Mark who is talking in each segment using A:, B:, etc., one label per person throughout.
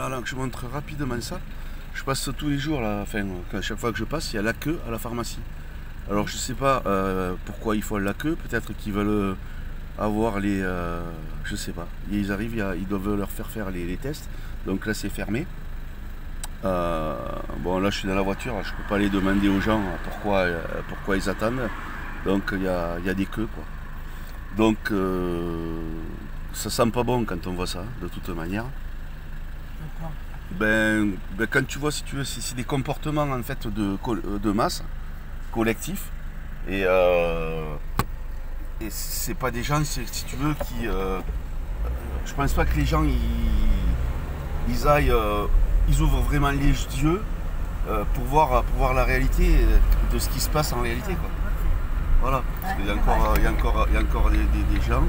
A: Voilà, là, je montre rapidement ça. Je passe tous les jours, là, enfin, à chaque fois que je passe, il y a la queue à la pharmacie. Alors je sais pas pourquoi ils font la queue, peut-être qu'ils veulent avoir les... je sais pas. Ils arrivent, ils doivent leur faire les tests. Donc là c'est fermé. Bon là je suis dans la voiture, je peux pas aller demander aux gens pourquoi ils attendent. Donc il y a des queues quoi. Donc ça sent pas bon quand on voit ça, de toute manière. Ben, quand tu vois, si tu veux, c'est des comportements en fait de masse, collectifs, et c'est pas des gens, si tu veux, qui... je pense pas que les gens, ils aillent, ils ouvrent vraiment les yeux pour voir la réalité de ce qui se passe en réalité, quoi. Voilà, parce qu'il y a encore des gens.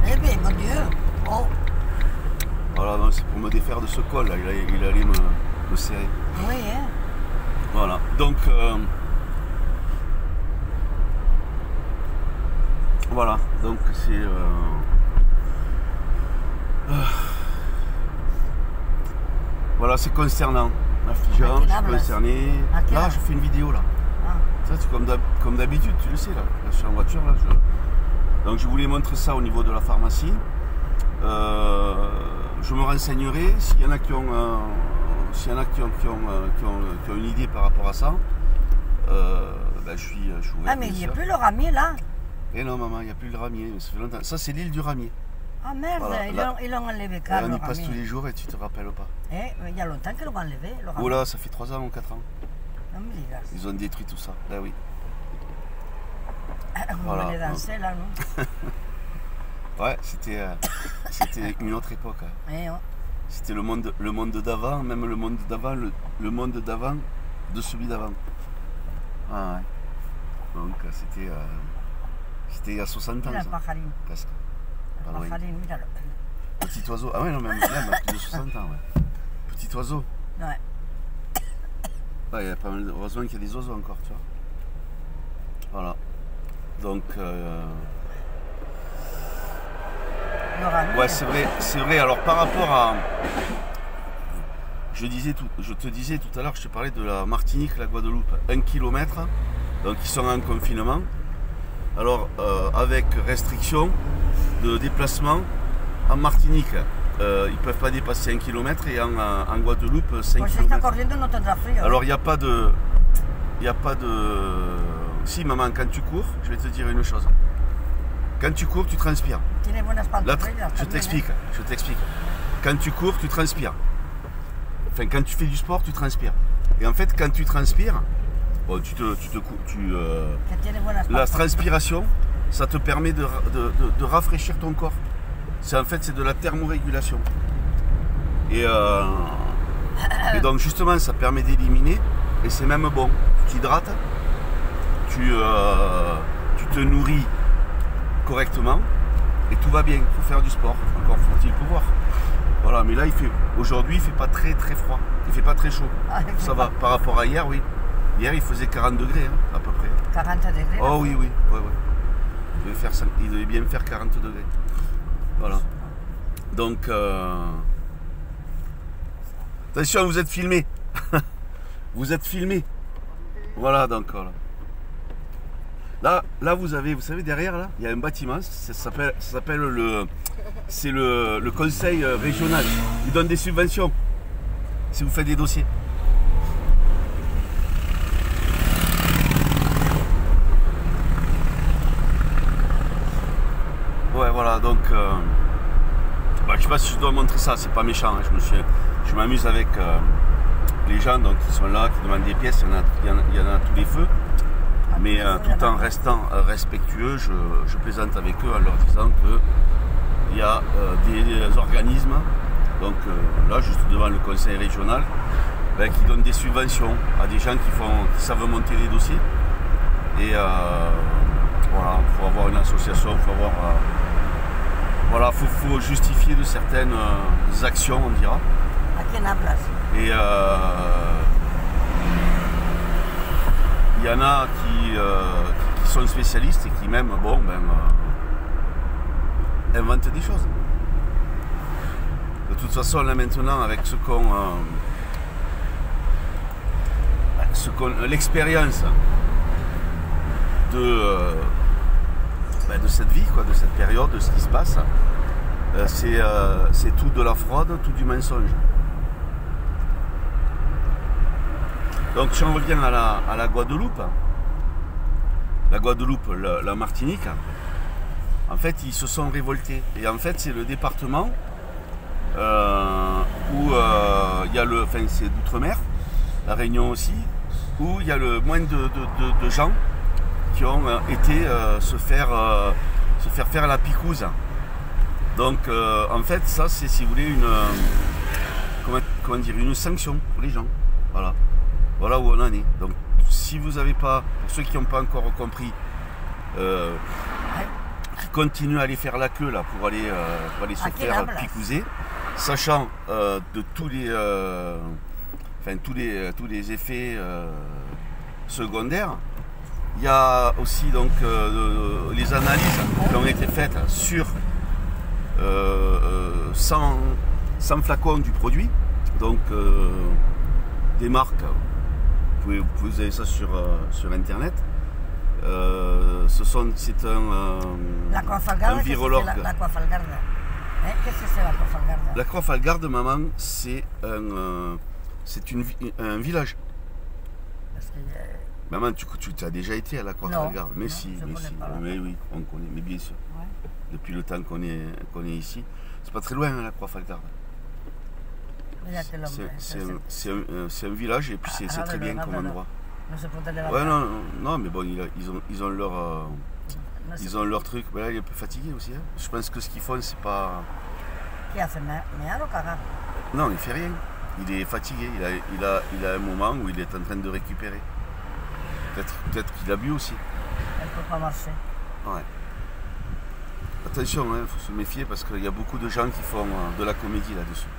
B: Eh bien, mon Dieu. Oh.
A: Voilà, c'est pour me défaire de ce col, là. Il allait me serrer.
B: Oui, hein.
A: Voilà, donc... voilà, donc c'est... voilà, c'est concernant. Affligeant, je suis concerné. Là, je fais une vidéo, là. Ah. Ça, c'est comme d'habitude, tu le sais, là. Là, je suis en voiture, là. Donc, je voulais montrer ça au niveau de la pharmacie. Je me renseignerai s'il y en a qui ont, une idée par rapport à ça. Ben, je suis ouvert.
B: Ah mais il n'y a plus le ramier là.
A: Eh non maman, il n'y a plus le ramier, ça fait longtemps. Ça c'est l'île du ramier.
B: Ah merde, voilà, ils l'ont enlevé quand
A: on y passe tous les jours et tu te rappelles pas.
B: Eh, il y a longtemps qu'ils l'ont enlevé le ramier.
A: Oh là, ça fait 3 ans ou 4 ans.
B: Non mais les gars.
A: Ils ont détruit tout ça, là oui.
B: Vous
A: voilà,
B: venez danser là, non?
A: Ouais, c'était une autre époque.
B: Eh, ouais.
A: C'était le monde d'avant, même le monde d'avant, le monde d'avant de celui d'avant. Ah ouais. Donc c'était il y a 60 ans.
B: La pajaline.
A: Presque.
B: La pajaline, mira le.
A: Petit oiseau. Ah ouais, non, même plus de 60 ans, ouais. Petit oiseau.
B: Ouais.
A: Ouais, il y a pas mal, heureusement qu'il y a des oiseaux encore, tu vois. Voilà. Donc... ouais, c'est vrai. Alors par rapport à... Je te disais tout à l'heure, je te parlais de la Martinique, la Guadeloupe, 1 km, donc ils sont en confinement. Alors avec restriction de déplacement en Martinique, ils peuvent pas dépasser 1 km et en Guadeloupe 5 km. Alors il n'y a pas de... Si maman, quand tu cours, je vais te dire une chose. Quand tu cours, tu transpires. Là, je t'explique. Quand tu cours, tu transpires. Enfin, quand tu fais du sport, tu transpires. Et en fait, quand tu transpires, bon, la transpiration, ça te permet de rafraîchir ton corps. En fait, c'est de la thermorégulation. Et donc, justement, ça permet d'éliminer. Et c'est même bon. Tu t'hydrates, tu te nourris correctement et tout va bien. Il faut faire du sport, encore faut-il pouvoir. Voilà, mais là aujourd'hui il fait pas très froid, il fait pas très chaud. Ah, ça va par rapport à hier, oui. Hier il faisait 40 degrés hein, à peu près.
B: 40 degrés.
A: Oh oui, ouais. Il devait bien faire 40 degrés. Voilà. Donc attention, vous êtes filmé. Vous êtes filmé. Voilà, donc voilà. Là, vous savez, derrière, là, il y a un bâtiment, ça s'appelle le conseil régional. Il donne des subventions, si vous faites des dossiers. Ouais, voilà, donc, je sais pas si je dois montrer ça, c'est pas méchant, hein, je m'amuse avec les gens donc, qui sont là, qui demandent des pièces, il y en a tous les feux. Mais tout en restant respectueux, je plaisante avec eux en leur disant qu'il y a des organismes, donc là juste devant le conseil régional, qui donnent des subventions à des gens qui savent monter des dossiers. Et voilà, il faut avoir une association, faut justifier de certaines actions, on dira. Et il y en a qui sont spécialistes et qui même, inventent des choses. De toute façon, là maintenant, avec l'expérience de cette vie, quoi, de cette période, de ce qui se passe, c'est tout de la fraude, tout du mensonge. Donc si on revient à la Guadeloupe, la Martinique, en fait ils se sont révoltés. Et en fait c'est le département où il y a c'est d'outre-mer, la Réunion aussi, où il y a le moins de gens qui ont été se faire la picouse. Donc en fait ça c'est, si vous voulez, une sanction pour les gens. Voilà où on en est. Donc si vous n'avez pas, pour ceux qui n'ont pas encore compris, qui continuent à aller faire la queue là pour aller se faire picouser, sachant de tous les effets secondaires. Il y a aussi donc les analyses qui ont été faites sur 100 flacons du produit, donc des marques. Vous avez ça sur internet. C'est un virologue.
B: L'aquafalgarde. Qu'est-ce que c'est l'aquafalgarde?
A: L'aquafalgarde, maman, c'est un village.
B: Parce que,
A: maman, tu as déjà été à l'aquafalgarde? Mais
B: non,
A: si,
B: mais
A: oui, on connaît, mais bien sûr.
B: ouais.
A: Depuis le temps qu'on est ici. C'est pas très loin, hein, l'aquafalgarde. C'est un village et puis c'est très bien comme endroit. Ouais, non, mais bon, ils ont leur truc. Mais là, il est un peu fatigué aussi. Hein. Je pense que ce qu'ils font, c'est pas.
B: Qui a fait meilleur ou cagar?
A: Non, il fait rien. Il est fatigué. Il a un moment où il est en train de récupérer. Peut-être qu'il a bu aussi.
B: Elle peut pas marcher.
A: Ouais. Attention, il faut se méfier parce qu'il y a beaucoup de gens qui font de la comédie là-dessus.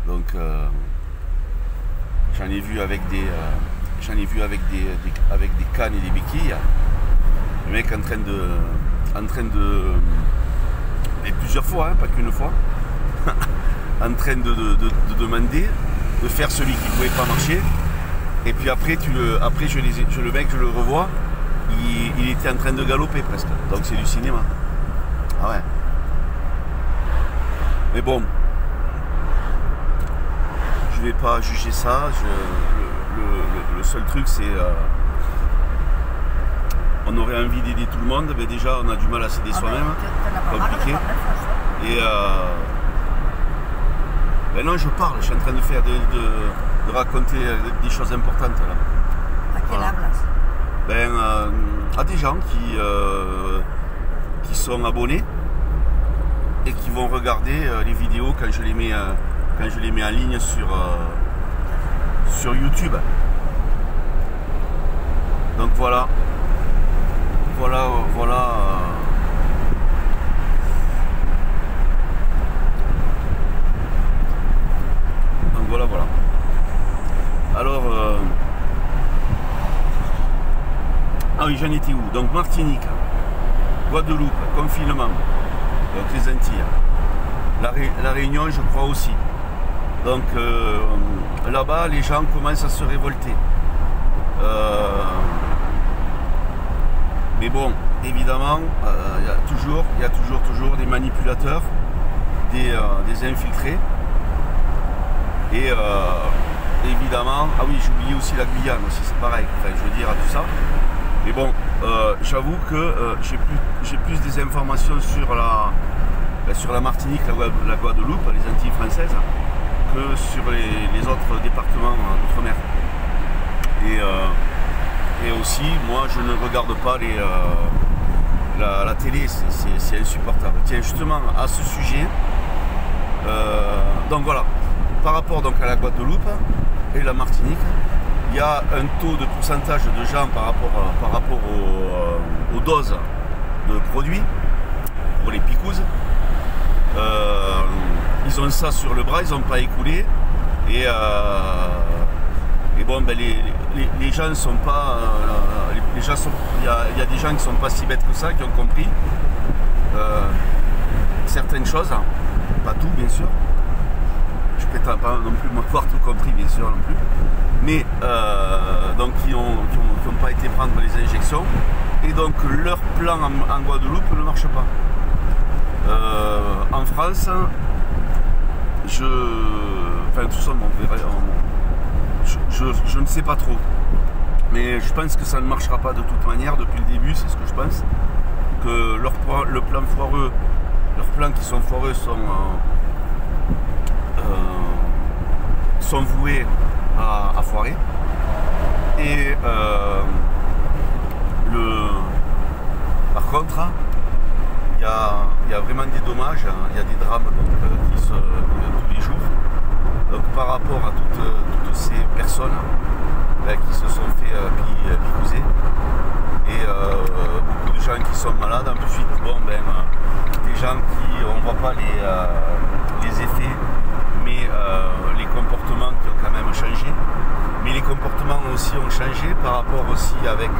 A: Donc j'en ai vu avec des cannes et des béquilles, le mec en train de et plusieurs fois, hein, pas qu'une fois, en train de demander de faire celui qui ne pouvait pas marcher, et puis après le mec, je le revois, il était en train de galoper presque, donc c'est du cinéma. Ah ouais. Mais bon, je vais pas juger ça. Le seul truc, c'est on aurait envie d'aider tout le monde, mais déjà on a du mal à s'aider soi-même, compliqué. Et ben non, je parle, je suis en train de raconter des choses importantes là.
B: À quel âge?
A: À des gens qui sont abonnés et qui vont regarder les vidéos quand je les mets en ligne sur YouTube. Donc voilà. Donc voilà. Alors, ah oui, j'en étais où? Donc Martinique, Guadeloupe, confinement, donc les Antilles, la Réunion, je crois aussi. Donc là-bas, les gens commencent à se révolter. Mais bon, évidemment, il y a toujours des manipulateurs, des infiltrés. Et évidemment, ah oui, j'ai oublié aussi la Guyane aussi, c'est pareil. Enfin, je veux dire à tout ça. Mais bon, j'avoue que j'ai plus des informations sur la Martinique, la Guadeloupe, les Antilles françaises, que sur les autres départements d'outre-mer. Et aussi, moi, je ne regarde pas la télé, c'est insupportable. Tiens, justement, à ce sujet, donc voilà, par rapport donc à la Guadeloupe et la Martinique, il y a un taux de pourcentage de gens par rapport aux doses de produits pour les picouses. Ils ont ça sur le bras, ils n'ont pas écoulé. Et bon, ben les gens ne sont pas. Il y a des gens qui ne sont pas si bêtes que ça, qui ont compris certaines choses, pas tout bien sûr. pas non plus m'avoir tout compris bien sûr non plus, mais donc qui n'ont pas été prendre les injections, et donc leur plan en Guadeloupe ne marche pas. En France, enfin tout ça on verra, je ne sais pas trop, mais je pense que ça ne marchera pas de toute manière depuis le début, c'est ce que je pense, que leurs plans qui sont foireux sont voués à foirer. Et par contre, il y a vraiment des dommages, il y a des drames donc, tous les jours. Donc par rapport à toutes ces personnes qui se sont fait picouser, et beaucoup de gens qui sont malades, ensuite des gens qui, on ne voit pas les effets, mais les comportements qui ont quand même changé, mais les comportements aussi ont changé par rapport aussi avec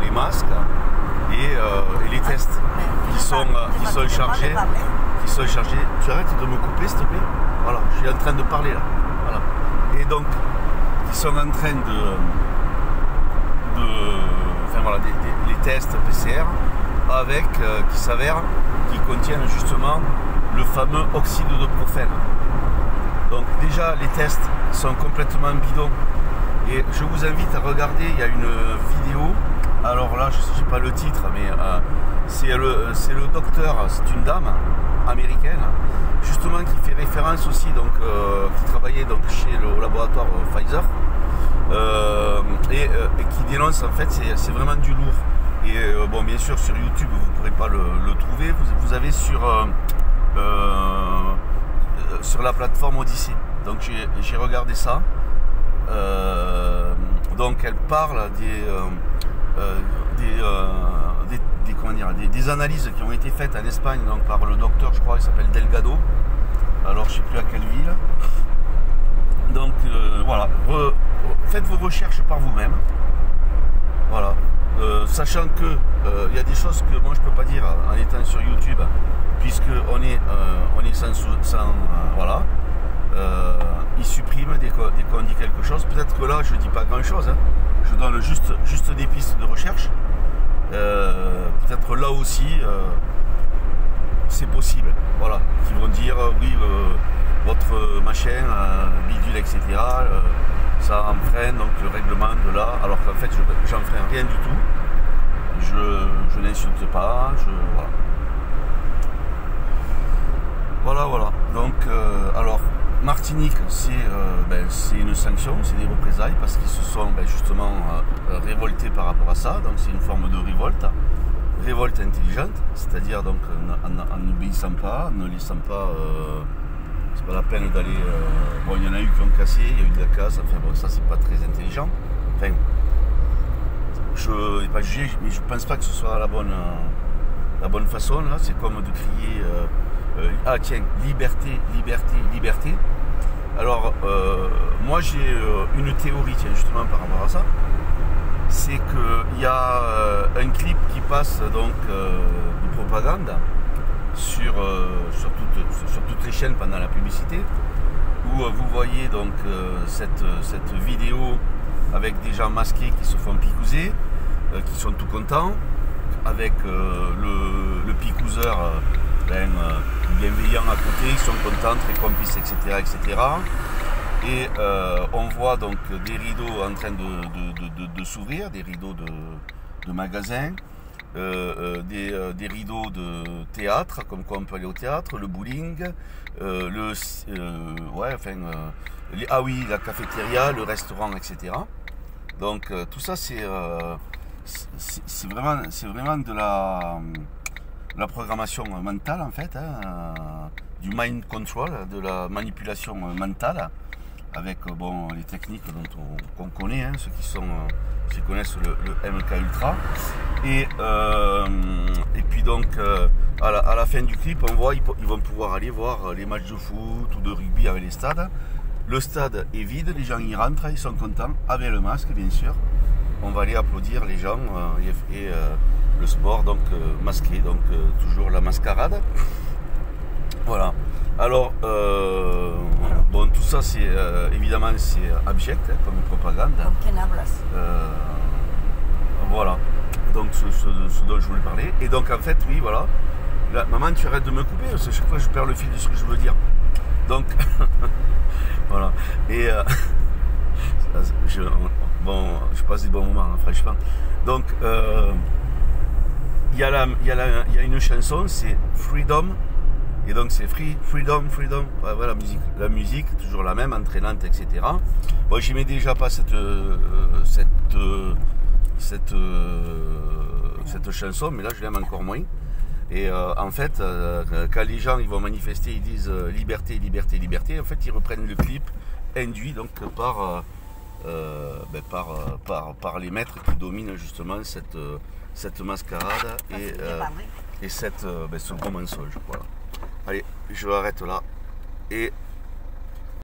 A: les masques et les tests qui sont chargés. Tu arrêtes de me couper s'il te plaît? Voilà, je suis en train de parler là. Voilà. Et donc, ils sont en train les tests PCR qui s'avèrent qui contiennent justement le fameux oxyde de profène. Donc déjà les tests sont complètement bidons, et je vous invite à regarder, il y a une vidéo, alors là je ne sais pas le titre, mais c'est le docteur, c'est une dame américaine justement qui fait référence aussi, donc qui travaillait donc chez le laboratoire Pfizer, et qui dénonce en fait c'est vraiment du lourd. Et bon, bien sûr sur YouTube vous ne pourrez pas le trouver, vous avez sur la plateforme Odyssée. Donc j'ai regardé ça. Donc elle parle des analyses qui ont été faites en Espagne, donc par le docteur, je crois, il s'appelle Delgado. Alors je ne sais plus à quelle ville. Donc voilà, faites vos recherches par vous-même. Voilà. Sachant que il y a des choses que moi je peux pas dire en étant sur YouTube, puisque on est sans voilà. Il supprime dès qu'on dit quelque chose. Peut-être que là je dis pas grand chose, hein. Je donne juste des pistes de recherche. Peut-être là aussi c'est possible, voilà, qui vont dire oui votre machin bidule etc, ça enfreint donc le règlement de là, alors qu'en fait j'enfreins rien du tout, je n'insulte pas, voilà. Donc alors Martinique, c'est une sanction, c'est des représailles parce qu'ils se sont justement révoltés par rapport à ça, donc c'est une forme de révolte intelligente, c'est-à-dire donc en n'obéissant pas, en ne laissant pas, c'est pas la peine d'aller, bon il y en a eu qui ont cassé, il y a eu de la casse, enfin bon ça c'est pas très intelligent, enfin je n'ai pas jugé, mais je pense pas que ce soit la bonne façon là, c'est comme de crier ah tiens, liberté, liberté, liberté. Alors moi j'ai une théorie tiens, justement par rapport à ça, c'est qu'il y a un clip qui passe donc de propagande sur toutes les chaînes pendant la publicité, où vous voyez donc cette vidéo avec des gens masqués qui se font picouser, qui sont tout contents, avec le picouseur bienveillant à côté, ils sont contents, très complices, etc. etc. Et on voit donc des rideaux en train de s'ouvrir, des rideaux de magasins, des rideaux de théâtre, comme quoi on peut aller au théâtre, le bowling, la cafétéria, le restaurant, etc. Donc tout ça c'est vraiment de la programmation mentale en fait, hein, du mind control, de la manipulation mentale, avec les techniques qu'on connaît, hein, ceux qui connaissent le MK Ultra. Et puis donc à la fin du clip on voit ils vont pouvoir aller voir les matchs de foot ou de rugby avec les stades. Le stade est vide, les gens y rentrent, ils sont contents, avec le masque bien sûr. On va aller applaudir les gens et le sport donc masqué, donc toujours la mascarade. Voilà. Alors tout ça, c'est évidemment, c'est abject hein, comme propagande.
B: ¿Con quién hablas?
A: Voilà, donc ce dont je voulais parler. Et donc en fait, oui, voilà. Là, maman, tu arrêtes de me couper, parce que chaque fois je perds le fil de ce que je veux dire. Donc, voilà. Et je passe des bons moments, hein, franchement. Donc, il y a une chanson, c'est Freedom. Et donc c'est Freedom. Voilà, la musique, toujours la même, entraînante, etc. Bon, j'aimais déjà pas cette chanson, mais là je l'aime encore moins. Et en fait, quand les gens ils vont manifester, ils disent liberté, liberté, liberté, en fait ils reprennent le clip induit donc par les maîtres qui dominent justement cette mascarade et ce gros mensonge. Voilà. Allez, je m'arrête là et